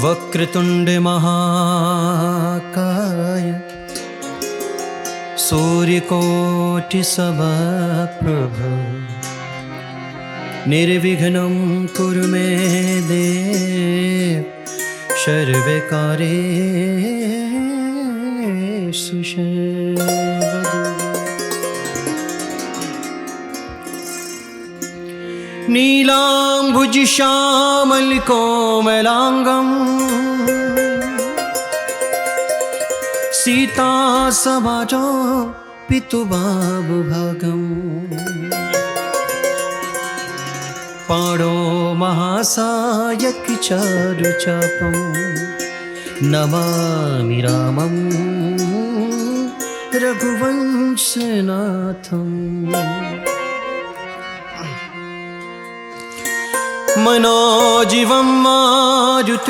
वक्रतुंड महाकाय सूर्यकोटि समप्रभ निर्विघ्नं कुरु मे देव सर्वकार्येषु सर्वदा। नीलाम्बुजश्यामलकोमलाङ्गं सीता समाजो पितुबाबुभागम् पाणो महासायकचारुचापं नमामि रामं रघुवंशनाथम्। मनोजीवं मारुतिर्वेगं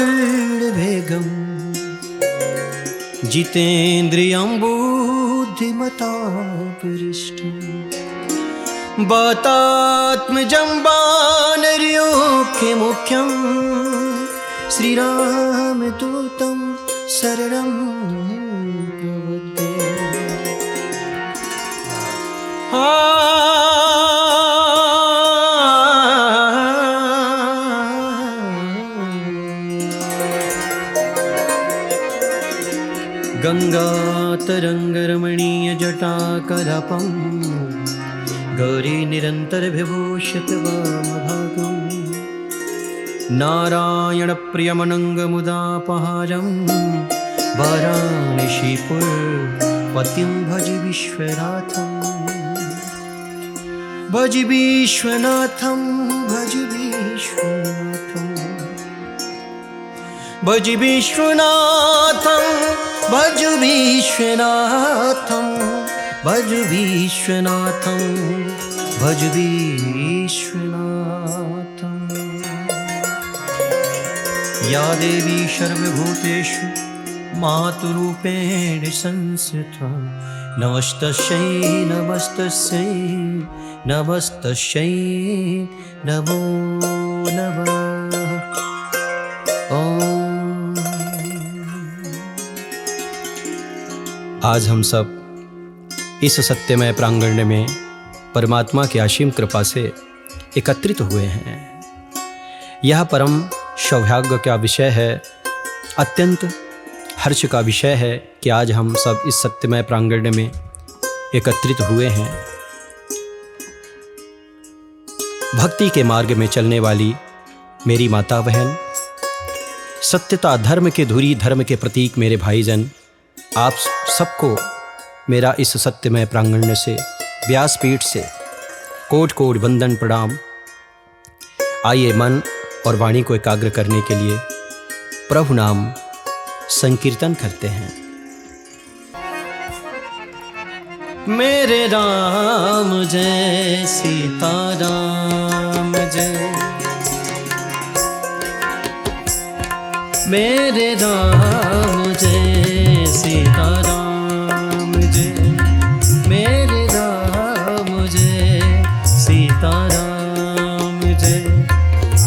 जितेन्द्रियं बुद्धिमतापरिष्टं वातात्मजं वानरयोग्यमुख्यं श्रीरामदूतं शरणं प्रपद्ये। गंगातरंगरमणीयजटाकलापं गौरी निरन्तरविभूषितवामभागं नारायणप्रियमनङ्गमुदापहारं वाराणसीपुरपतिं भज विश्वनाथं भज विश्वनाथं भज विश्वनाथं भज विश्वनाथं भज विश्वनाथं भज विश्वनाथं भज विश्वनाथं। या देवी सर्वभूतेषु मातृरूपेण संस्थिता नमस्तस्यै नमस्तस्यै नमस्तस्यै नमो नमः। आज हम सब इस सत्यमय प्रांगण में परमात्मा की असीम कृपा से एकत्रित हुए हैं। यह परम सौभाग्य का विषय है, अत्यंत हर्ष का विषय है कि आज हम सब इस सत्यमय प्रांगण में एकत्रित हुए हैं। भक्ति के मार्ग में चलने वाली मेरी माता बहन, सत्यता धर्म के धुरी धर्म के प्रतीक मेरे भाईजन, आप सबको मेरा इस सत्यमय प्रांगण से व्यासपीठ से कोट कोट वंदन प्रणाम। आइए मन और वाणी को एकाग्र करने के लिए प्रभु नाम संकीर्तन करते हैं। मेरे राम जय सीता राम जय, मेरे राम जय सीता राम जय, मेरे राम जय सीता राम जय,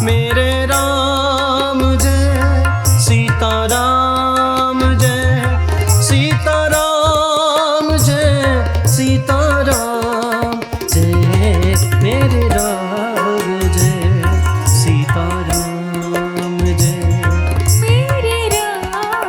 मेरे राम जय सीता राम जय, सीता राम जय सीता राम जय, मेरे राम जय सीता राम जय, मेरे राम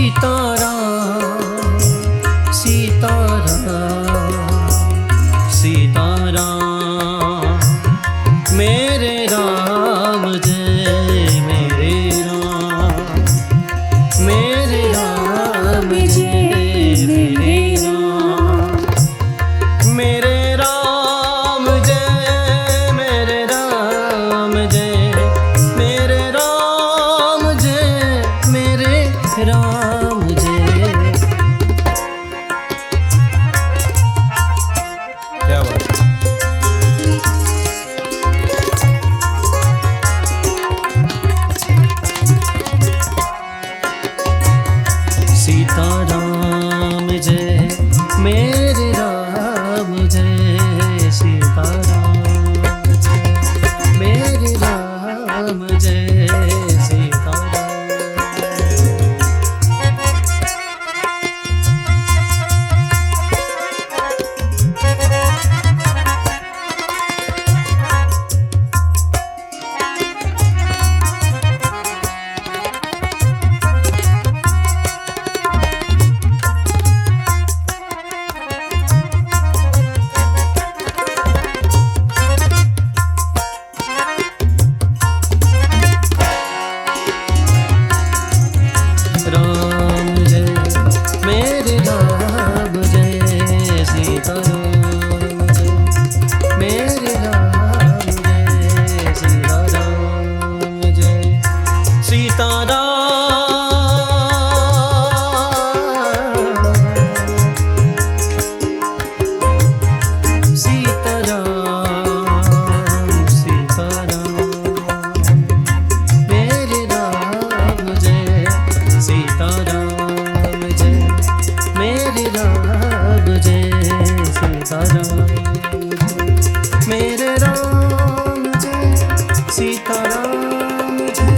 सीताराम सीताराम सीताराम मेरे राम जय मेरे राम मेरे राम जय मेरे राम मेरे राम जय मेरे राम जय मेरे राम जय मेरे राम जय। क्या बात है? सीताराम जय मेरे राम जय सीताराम जय मेरे राम जय सीताराम। राम जय मेरे राम जय सीताराम जय मेरे राम जय सीताराम जय सीताराम सीताराम सीताराम मेरे राम जय सीताराम जय मेरे राम जय सीताराम मेरे राम जय सीताराम जय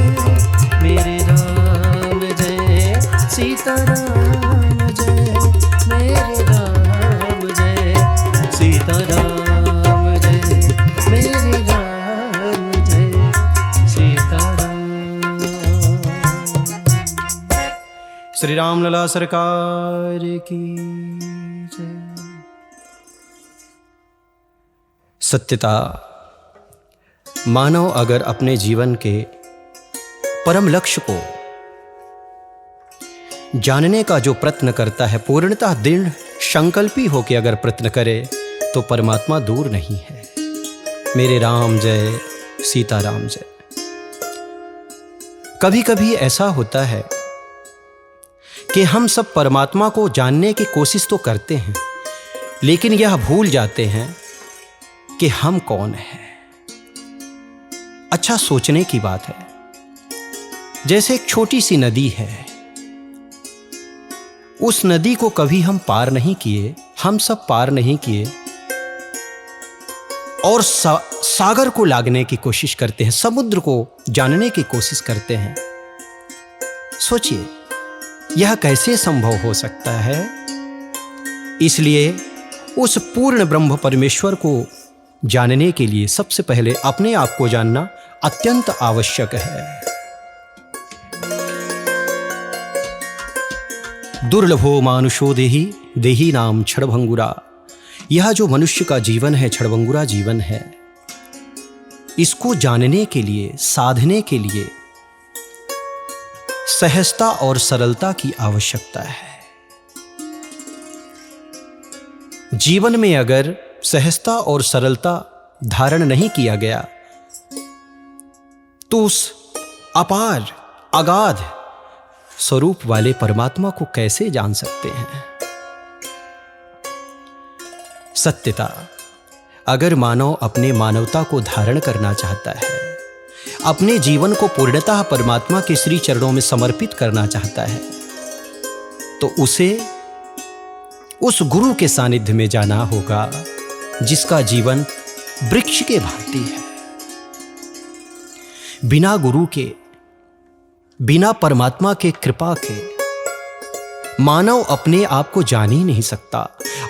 मेरे राम जय सीताराम जय मेरे राम जय सीताराम जय मेरे राम जय सीताराम। श्री राम लला सरकार की जय। सत्यता मानव अगर अपने जीवन के परम लक्ष्य को जानने का जो प्रयत्न करता है, पूर्णतः दृढ़ संकल्पी होकर अगर प्रयत्न करे तो परमात्मा दूर नहीं है। मेरे राम जय सीताराम जय। कभी कभी ऐसा होता है कि हम सब परमात्मा को जानने की कोशिश तो करते हैं, लेकिन यह भूल जाते हैं कि हम कौन हैं। अच्छा सोचने की बात है। जैसे एक छोटी सी नदी है, उस नदी को कभी हम पार नहीं किए, हम सब पार नहीं किए, और सागर को लागने की कोशिश करते हैं, समुद्र को जानने की कोशिश करते हैं। सोचिए यह कैसे संभव हो सकता है। इसलिए उस पूर्ण ब्रह्म परमेश्वर को जानने के लिए सबसे पहले अपने आप को जानना अत्यंत आवश्यक है। दुर्लभो मानुषो देही देही नाम क्षणभंगुरा। यह जो मनुष्य का जीवन है, क्षणभंगुरा जीवन है, इसको जानने के लिए, साधने के लिए सहजता और सरलता की आवश्यकता है। जीवन में अगर सहजता और सरलता धारण नहीं किया गया तो उस अपार अगाध स्वरूप वाले परमात्मा को कैसे जान सकते हैं। सत्यता अगर मानव अपने मानवता को धारण करना चाहता है, अपने जीवन को पूर्णतः परमात्मा के श्री चरणों में समर्पित करना चाहता है, तो उसे उस गुरु के सानिध्य में जाना होगा जिसका जीवन वृक्ष के भांति है। बिना गुरु के, बिना परमात्मा के कृपा के मानव अपने आप को जान ही नहीं सकता,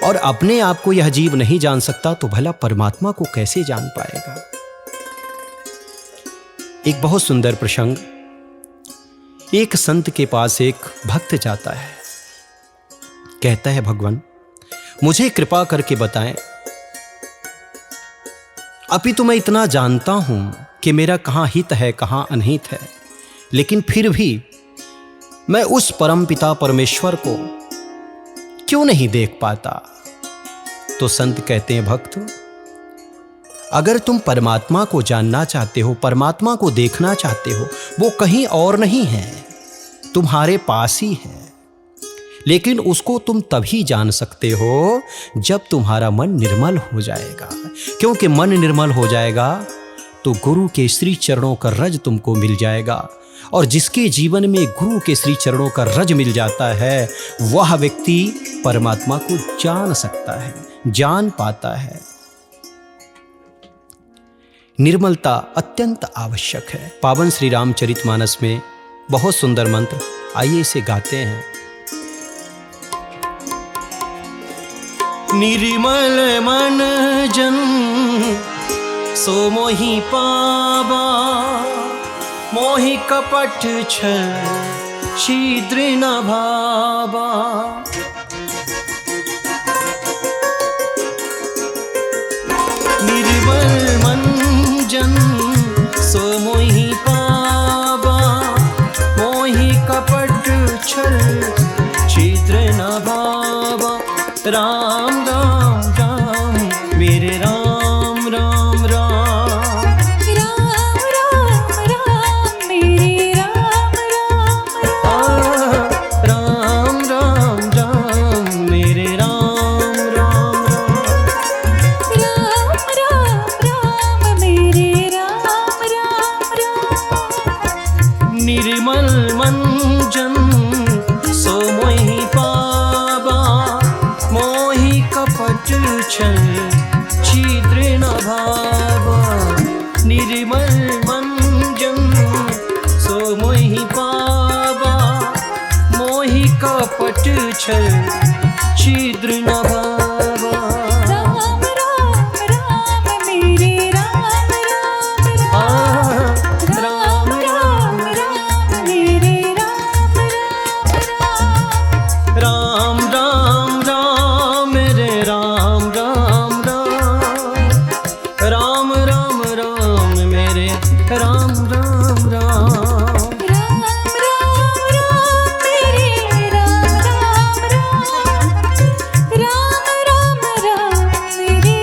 और अपने आप को यह जीव नहीं जान सकता तो भला परमात्मा को कैसे जान पाएगा। एक बहुत सुंदर प्रसंग, एक संत के पास एक भक्त जाता है, कहता है, भगवान मुझे कृपा करके बताएं, अभी तो मैं इतना जानता हूं कि मेरा कहां हित है कहां अनहित है, लेकिन फिर भी मैं उस परमपिता परमेश्वर को क्यों नहीं देख पाता। तो संत कहते हैं, भक्त अगर तुम परमात्मा को जानना चाहते हो, परमात्मा को देखना चाहते हो, वो कहीं और नहीं है, तुम्हारे पास ही है। लेकिन उसको तुम तभी जान सकते हो जब तुम्हारा मन निर्मल हो जाएगा, क्योंकि मन निर्मल हो जाएगा तो गुरु के श्री चरणों का रज तुमको मिल जाएगा। और जिसके जीवन में गुरु के श्री चरणों का रज मिल जाता है, वह व्यक्ति परमात्मा को जान सकता है, जान पाता है। निर्मलता अत्यंत आवश्यक है। पावन श्री रामचरितमानस में बहुत सुंदर मंत्र, आइए इसे गाते हैं। निर्मल मन जन सो मोहि पावा, मोहि कपट छल शीद्र न भावा। निर्मल मन जन सो मोहि पावा, मोहि कपट छल शीद्र न भावा। राम राम राम मेरे राम राम राम, राम राम राम मेरे राम राम राम राम राम मेरे राम राम राम राम राम मेरे राम राम राम। निर्मल मन जन सो मोहि पावा, मोहि कपट छल शीद्र न भावा। निर्मल मन जन सो मोहि पावा, मोहि कपट छल शीद्र न भावा। राम राम राम मेरे राम राम राम राम राम मेरे राम राम राम राम राम मेरे राम राम राम, राम राम राम मेरे राम राम राम। राम राम राम मेरे राम राम राम, राम राम राम मेरे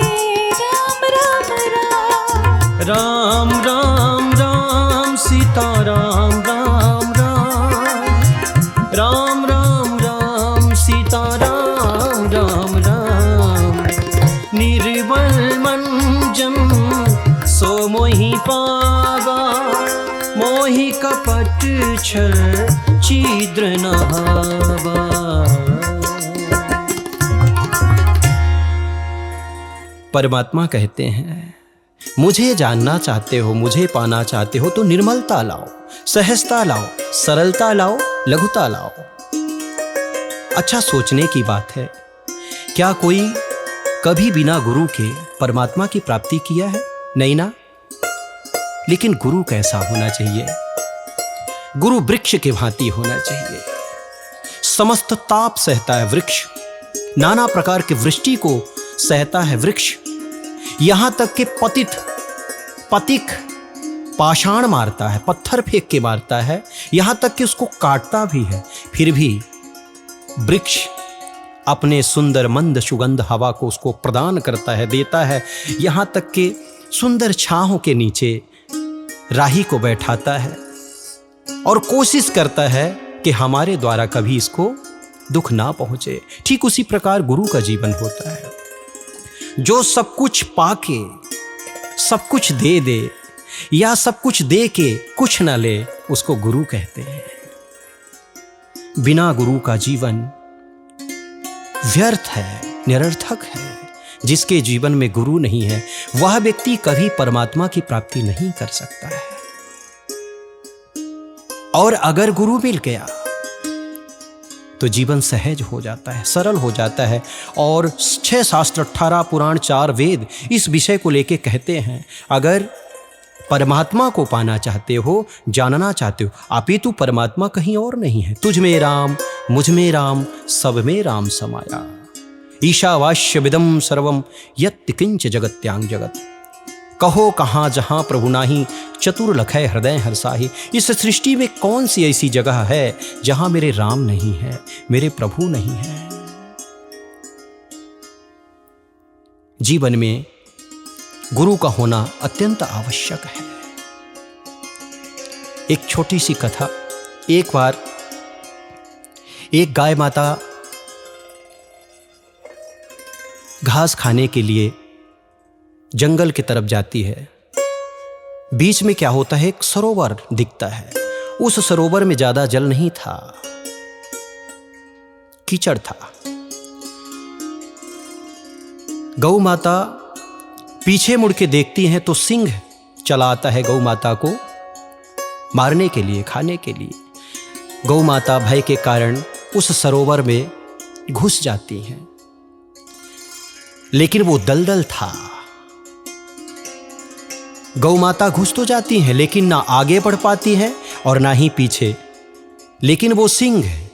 राम राम राम। राम राम राम सीता राम राम राम, राम राम राम सीता राम राम राम। निर्मल मन जन सो मोहि पावा, मोहि कपट छल शीद्र न भावा। परमात्मा कहते हैं, मुझे जानना चाहते हो, मुझे पाना चाहते हो तो निर्मलता लाओ, सहजता लाओ, सरलता लाओ, लघुता लाओ। अच्छा सोचने की बात है, क्या कोई कभी बिना गुरु के परमात्मा की प्राप्ति किया है? नहीं ना। लेकिन गुरु कैसा होना चाहिए? गुरु वृक्ष के भांति होना चाहिए। समस्त ताप सहता है वृक्ष, नाना प्रकार के वृष्टि को सहता है वृक्ष। यहां तक कि पथिक पाषाण मारता है, पत्थर फेंक के मारता है, यहां तक कि उसको काटता भी है, फिर भी वृक्ष अपने सुंदर मंद सुगंध हवा को उसको प्रदान करता है, देता है। यहां तक कि सुंदर छाहों के नीचे राही को बैठाता है और कोशिश करता है कि हमारे द्वारा कभी इसको दुख ना पहुंचे। ठीक उसी प्रकार गुरु का जीवन होता है, जो सब कुछ पाके सब कुछ दे दे या सब कुछ दे के कुछ ना ले, उसको गुरु कहते हैं। बिना गुरु का जीवन व्यर्थ है, निरर्थक है। जिसके जीवन में गुरु नहीं है, वह व्यक्ति कभी परमात्मा की प्राप्ति नहीं कर सकता है। और अगर गुरु मिल गया तो जीवन सहज हो जाता है, सरल हो जाता है। और 6 शास्त्र, 18 पुराण, 4 वेद इस विषय को लेके कहते हैं, अगर परमात्मा को पाना चाहते हो, जानना चाहते हो, अपितु परमात्मा कहीं और नहीं है। तुझ में राम, मुझ में राम, सब में राम समाया। ईशावास्य विदम सर्वम यत् किंच जगत्यांग जगत। कहो कहाँ जहाँ प्रभु नाही, चतुर लखय हृदय हर्षाहि। इस सृष्टि में कौन सी ऐसी जगह है जहाँ मेरे राम नहीं है, मेरे प्रभु नहीं है। जीवन में गुरु का होना अत्यंत आवश्यक है। एक छोटी सी कथा। एक बार एक गाय माता घास खाने के लिए जंगल की तरफ जाती है। बीच में क्या होता है, एक सरोवर दिखता है। उस सरोवर में ज्यादा जल नहीं था, कीचड़ था। गौ माता पीछे मुड़ के देखती हैं तो सिंह चला आता है गौ माता को मारने के लिए, खाने के लिए। गौ माता भय के कारण उस सरोवर में घुस जाती हैं, लेकिन वो दलदल था। गौ माता घुस तो जाती हैं लेकिन ना आगे बढ़ पाती है और ना ही पीछे। लेकिन वो सिंह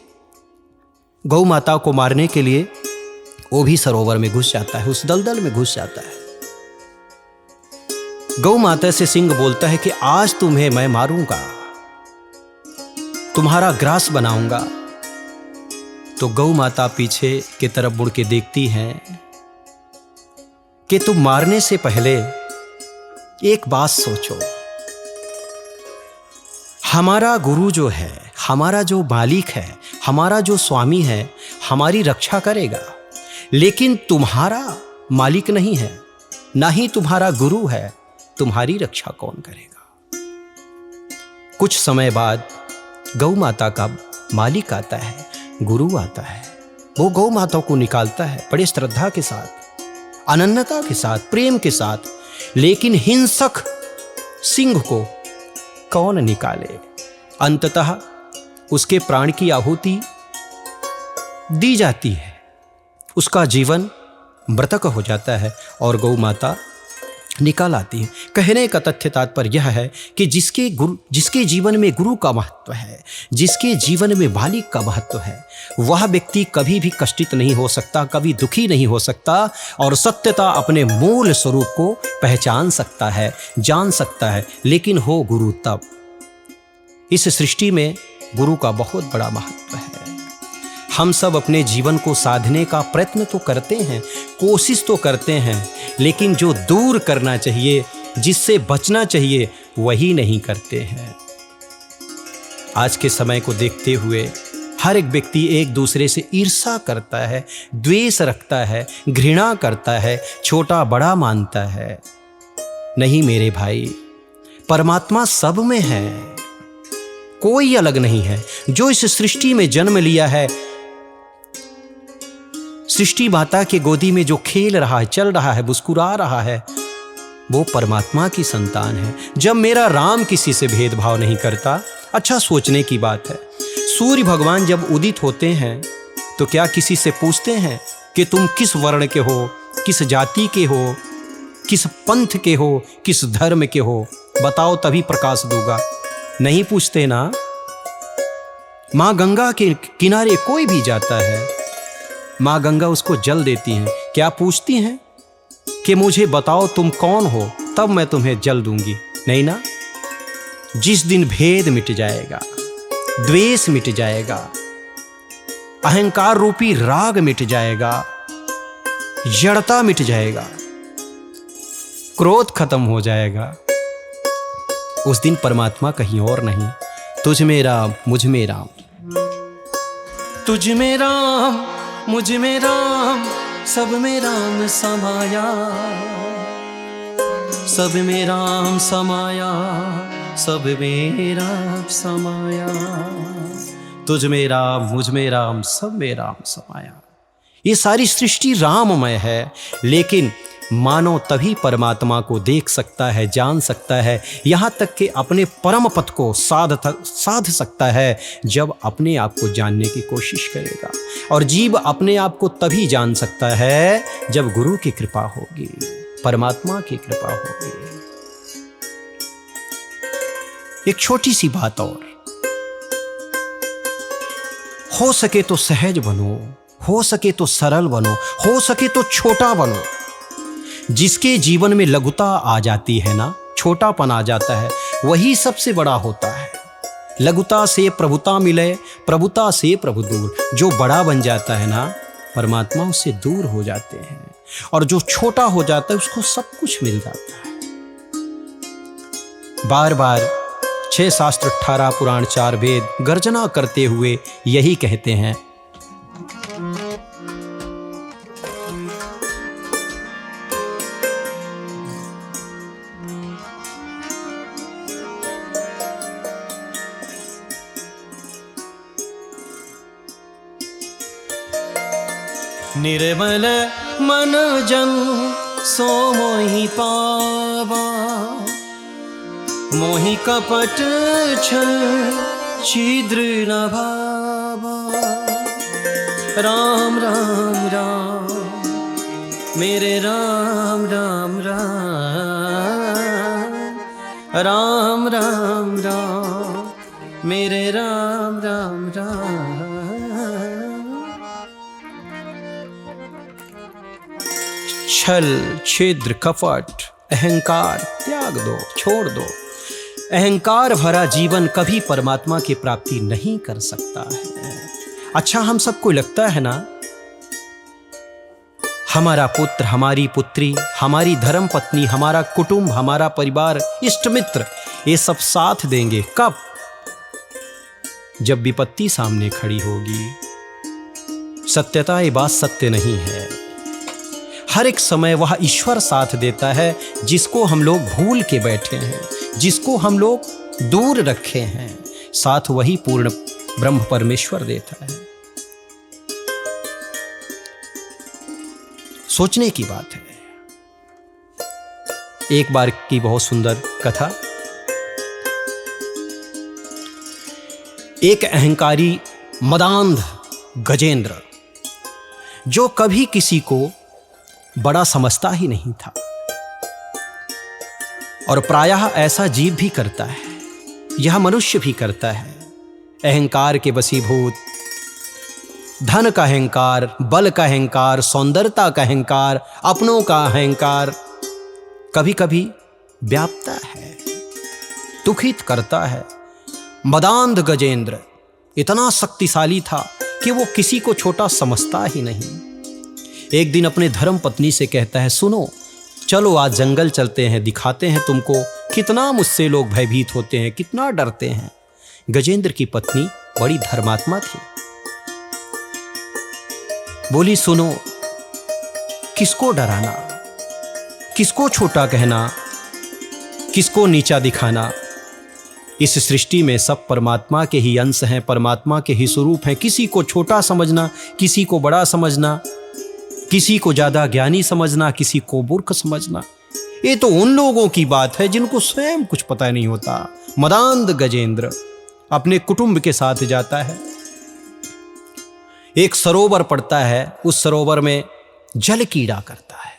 गौ माता को मारने के लिए वो भी सरोवर में घुस जाता है, उस दलदल में घुस जाता है। गौ माता से सिंह बोलता है कि आज तुम्हें मैं मारूंगा, तुम्हारा ग्रास बनाऊंगा। तो गौ माता पीछे की तरफ मुड़ के देखती हैं कि तुम मारने से पहले एक बात सोचो, हमारा गुरु जो है, हमारा जो मालिक है, हमारा जो स्वामी है, हमारी रक्षा करेगा, लेकिन तुम्हारा मालिक नहीं है, ना ही तुम्हारा गुरु है, तुम्हारी रक्षा कौन करेगा। कुछ समय बाद गौ माता का मालिक आता है, गुरु आता है। वो गौ माता को निकालता है बड़े श्रद्धा के साथ, अनन्यता के साथ, प्रेम के साथ। लेकिन हिंसक सिंह को कौन निकाले। अंततः उसके प्राण की आहुति दी जाती है, उसका जीवन मृतक हो जाता है और गौ माता निकाल आती है। कहने का तथ्य तात्पर्य यह है कि जिसके जीवन में गुरु का महत्व है, जिसके जीवन में मालिक का महत्व है, वह व्यक्ति कभी भी कष्टित नहीं हो सकता, कभी दुखी नहीं हो सकता और सत्यता अपने मूल स्वरूप को पहचान सकता है, जान सकता है। लेकिन हो गुरु तब। इस सृष्टि में गुरु का बहुत बड़ा महत्व है। हम सब अपने जीवन को साधने का प्रयत्न तो करते हैं, कोशिश तो करते हैं, लेकिन जो दूर करना चाहिए, जिससे बचना चाहिए, वही नहीं करते हैं। आज के समय को देखते हुए हर एक व्यक्ति एक दूसरे से ईर्ष्या करता है, द्वेष रखता है, घृणा करता है, छोटा बड़ा मानता है। नहीं मेरे भाई, परमात्मा सब में है, कोई अलग नहीं है। जो इस सृष्टि में जन्म लिया है, सृष्टि माता के गोदी में जो खेल रहा है, चल रहा है, मुस्कुरा रहा है, वो परमात्मा की संतान है। जब मेरा राम किसी से भेदभाव नहीं करता, अच्छा सोचने की बात है। सूर्य भगवान जब उदित होते हैं तो क्या किसी से पूछते हैं कि तुम किस वर्ण के हो, किस जाति के हो, किस पंथ के हो, किस धर्म के हो, बताओ तभी प्रकाश दूंगा। नहीं पूछते ना। माँ गंगा के किनारे कोई भी जाता है, माँ गंगा उसको जल देती हैं। क्या पूछती हैं कि मुझे बताओ तुम कौन हो, तब मैं तुम्हें जल दूंगी? नहीं ना। जिस दिन भेद मिट जाएगा, द्वेष मिट जाएगा, अहंकार रूपी राग मिट जाएगा, जड़ता मिट जाएगा, क्रोध खत्म हो जाएगा, उस दिन परमात्मा कहीं और नहीं। तुझ में राम, मुझ में राम। तुझ में राम, मुझ में राम, सब में राम समाया, सब में राम समाया, सब में राम समाया। तुझ में राम, मुझ में राम, सब में राम समाया। ये सारी सृष्टि राममय है, लेकिन मानव तभी परमात्मा को देख सकता है, जान सकता है, यहाँ तक कि अपने परम पद को साध सकता है जब अपने आप को जानने की कोशिश करेगा। और जीव अपने आप को तभी जान सकता है जब गुरु की कृपा होगी, परमात्मा की कृपा होगी। एक छोटी सी बात और, हो सके तो सहज बनो, हो सके तो सरल बनो, हो सके तो छोटा बनो। जिसके जीवन में लघुता आ जाती है ना, छोटापन आ जाता है, वही सबसे बड़ा होता है। लघुता से प्रभुता मिले, प्रभुता से प्रभु दूर। जो बड़ा बन जाता है ना, परमात्मा उससे दूर हो जाते हैं, और जो छोटा हो जाता है उसको सब कुछ मिल जाता है। बार बार 6 शास्त्र 18 पुराण 4 वेद गर्जना करते हुए यही कहते हैं, निर्मल मन जन सो मोहि पावा, मोहि कपट छल छिद्र न भावा। राम राम राम मेरे राम राम राम, राम राम राम मेरे राम राम राम। छल छिद्र कपट अहंकार त्याग दो, छोड़ दो। अहंकार भरा जीवन कभी परमात्मा की प्राप्ति नहीं कर सकता है। अच्छा, हम सबको लगता है ना, हमारा पुत्र, हमारी पुत्री, हमारी धर्म पत्नी, हमारा कुटुंब, हमारा परिवार, इष्ट मित्र, ये सब साथ देंगे। कब? जब विपत्ति सामने खड़ी होगी। सत्यता ये बात सत्य नहीं है। हर एक समय वह ईश्वर साथ देता है जिसको हम लोग भूल के बैठे हैं, जिसको हम लोग दूर रखे हैं, साथ वही पूर्ण ब्रह्म परमेश्वर देता है। सोचने की बात है। एक बार की बहुत सुंदर कथा। एक अहंकारी मदांध गजेंद्र, जो कभी किसी को बड़ा समझता ही नहीं था, और प्रायः ऐसा जीव भी करता है, यह मनुष्य भी करता है। अहंकार के वशीभूत, धन का अहंकार, बल का अहंकार, सौंदर्यता का अहंकार, अपनों का अहंकार कभी कभी व्यापता है, दुखित करता है। मदांध गजेंद्र इतना शक्तिशाली था कि वो किसी को छोटा समझता ही नहीं। एक दिन अपने धर्म पत्नी से कहता है, सुनो, चलो आज जंगल चलते हैं, दिखाते हैं तुमको कितना मुझसे लोग भयभीत होते हैं, कितना डरते हैं। गजेंद्र की पत्नी बड़ी धर्मात्मा थी, बोली, सुनो, किसको डराना, किसको छोटा कहना, किसको नीचा दिखाना। इस सृष्टि में सब परमात्मा के ही अंश हैं, परमात्मा के ही स्वरूप हैं। किसी को छोटा समझना, किसी को बड़ा समझना, किसी को ज्यादा ज्ञानी समझना, किसी को मूर्ख समझना, ये तो उन लोगों की बात है जिनको स्वयं कुछ पता नहीं होता। मदांध गजेंद्र अपने कुटुंब के साथ जाता है। एक सरोवर पड़ता है, उस सरोवर में जल कीड़ा करता है।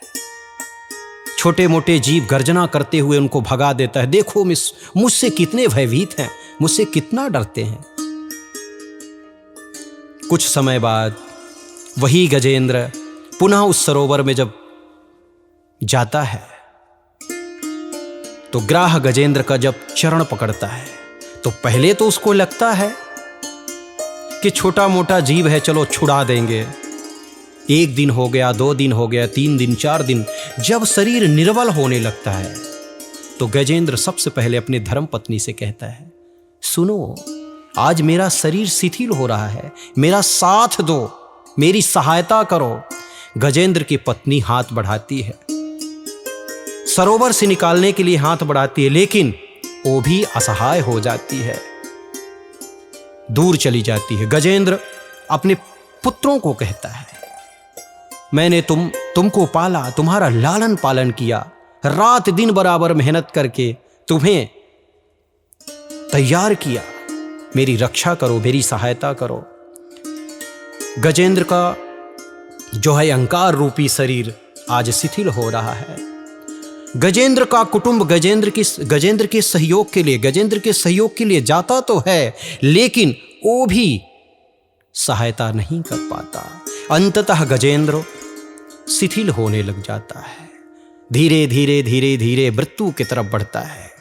छोटे मोटे जीव गर्जना करते हुए उनको भगा देता है। देखो मुझसे कितने भयभीत हैं, मुझसे कितना डरते हैं। कुछ समय बाद वही गजेंद्र पुनः उस सरोवर में जब जाता है तो ग्राह गजेंद्र का जब चरण पकड़ता है तो पहले तो उसको लगता है कि छोटा मोटा जीव है, चलो छुड़ा देंगे। 1 दिन हो गया, 2 दिन हो गया, 3 दिन, 4 दिन, जब शरीर निर्बल होने लगता है तो गजेंद्र सबसे पहले अपने धर्म पत्नी से कहता है, सुनो, आज मेरा शरीर शिथिल हो रहा है, मेरा साथ दो, मेरी सहायता करो। गजेंद्र की पत्नी हाथ बढ़ाती है, सरोवर से निकालने के लिए हाथ बढ़ाती है, लेकिन वो भी असहाय हो जाती है, दूर चली जाती है। गजेंद्र अपने पुत्रों को कहता है, मैंने तुमको पाला, तुम्हारा लालन पालन किया, रात दिन बराबर मेहनत करके तुम्हें तैयार किया, मेरी रक्षा करो, मेरी सहायता करो। गजेंद्र का जो है अहंकार रूपी शरीर आज शिथिल हो रहा है। गजेंद्र का कुटुंब गजेंद्र के सहयोग के लिए जाता तो है, लेकिन वो भी सहायता नहीं कर पाता। अंततः गजेंद्र शिथिल होने लग जाता है, धीरे धीरे मृत्यु की तरफ बढ़ता है।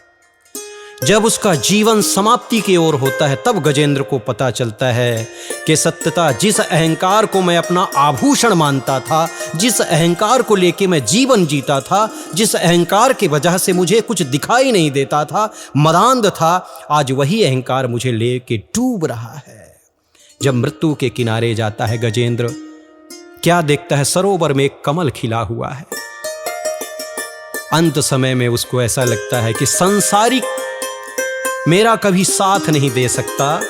जब उसका जीवन समाप्ति की ओर होता है, तब गजेंद्र को पता चलता है कि सत्यता जिस अहंकार को मैं अपना आभूषण मानता था, जिस अहंकार को लेके मैं जीवन जीता था, जिस अहंकार की वजह से मुझे कुछ दिखाई नहीं देता था, मदांध था, आज वही अहंकार मुझे लेके डूब रहा है। जब मृत्यु के किनारे जाता है गजेंद्र, क्या देखता है? सरोवर में एक कमल खिला हुआ है। अंत समय में उसको ऐसा लगता है कि संसारिक मेरा कभी साथ नहीं दे सकता,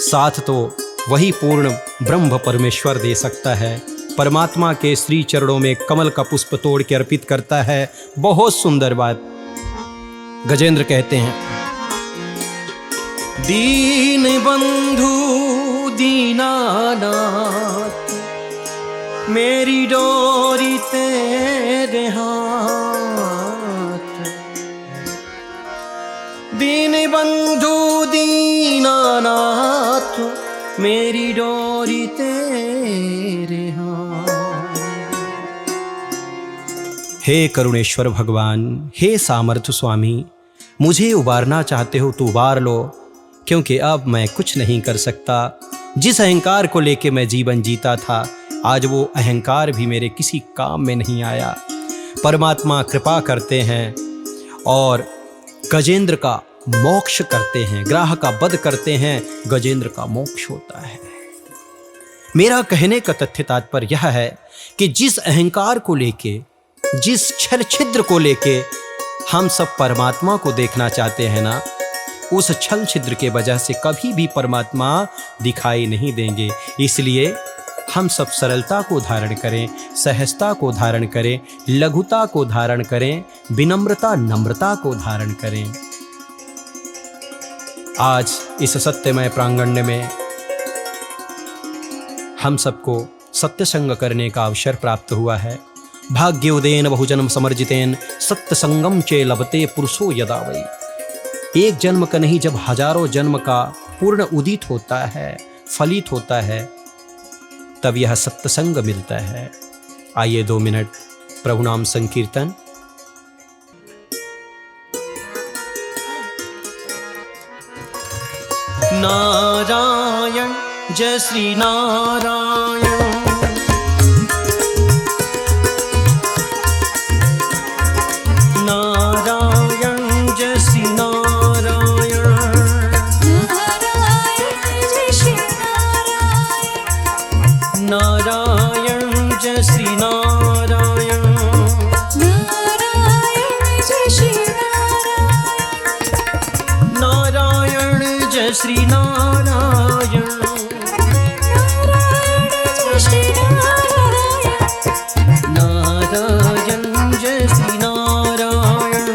साथ तो वही पूर्ण ब्रह्म परमेश्वर दे सकता है। परमात्मा के श्री चरणों में कमल का पुष्प तोड़ के अर्पित करता है। बहुत सुंदर बात। गजेंद्र कहते हैं, दीन बंधु दीनानाथ मेरी डोरी तेरे हाथ, दीन बंधु दीनानाथ मेरी डोरी तेरे हाथ। हे करुणेश्वर भगवान, हे सामर्थ्य स्वामी, मुझे उबारना चाहते हो तो उबार लो, क्योंकि अब मैं कुछ नहीं कर सकता। जिस अहंकार को लेके मैं जीवन जीता था, आज वो अहंकार भी मेरे किसी काम में नहीं आया। परमात्मा कृपा करते हैं और गजेंद्र का मोक्ष करते हैं, ग्राह का वध करते हैं, गजेंद्र का मोक्ष होता है। मेरा कहने का तथ्य तात्पर्य यह है कि जिस अहंकार को लेके, जिस छल छिद्र को लेके हम सब परमात्मा को देखना चाहते हैं ना, उस छल छिद्र के वजह से कभी भी परमात्मा दिखाई नहीं देंगे। इसलिए हम सब सरलता को धारण करें, सहजता को धारण करें, लघुता को धारण करें, विनम्रता नम्रता को धारण करें। आज इस सत्यमय प्रांगण में हम सबको सत्संग करने का अवसर प्राप्त हुआ है। भाग्योदेन बहुजन्म समर्जितेन सत्संगम चे लभते पुरुषो यदा वै। एक जन्म का नहीं, जब हजारों जन्म का पूर्ण उदित होता है, फलित होता है, तब यह सत्संग मिलता है। आइए 2 मिनट प्रभु नाम संकीर्तन। नारायण जय श्री नारायण, नारायण जय श्री नारायण, नारायण जय श्री नारायण, नारायण जय श्री नारायण, नारायण जय श्री नारायण, नारायण जय श्री नारायण, नारायण जय श्री नारायण, नारायण जय श्री नारायण,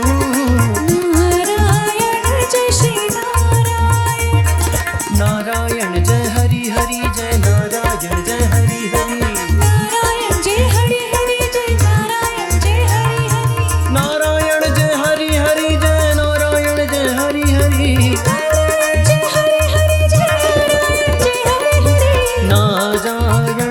नारायण जय श्री नारायण, नारायण जय हरि हरि जय नारायण जय हरि हरि, नारायण जय हरि हरि जय नारायण जय हरि हरि, नारायण जय हरि हरि जय नारायण जय हरि हरि, नारायण जय हरि हरि जय नारायण जय हरि हरि, नारायण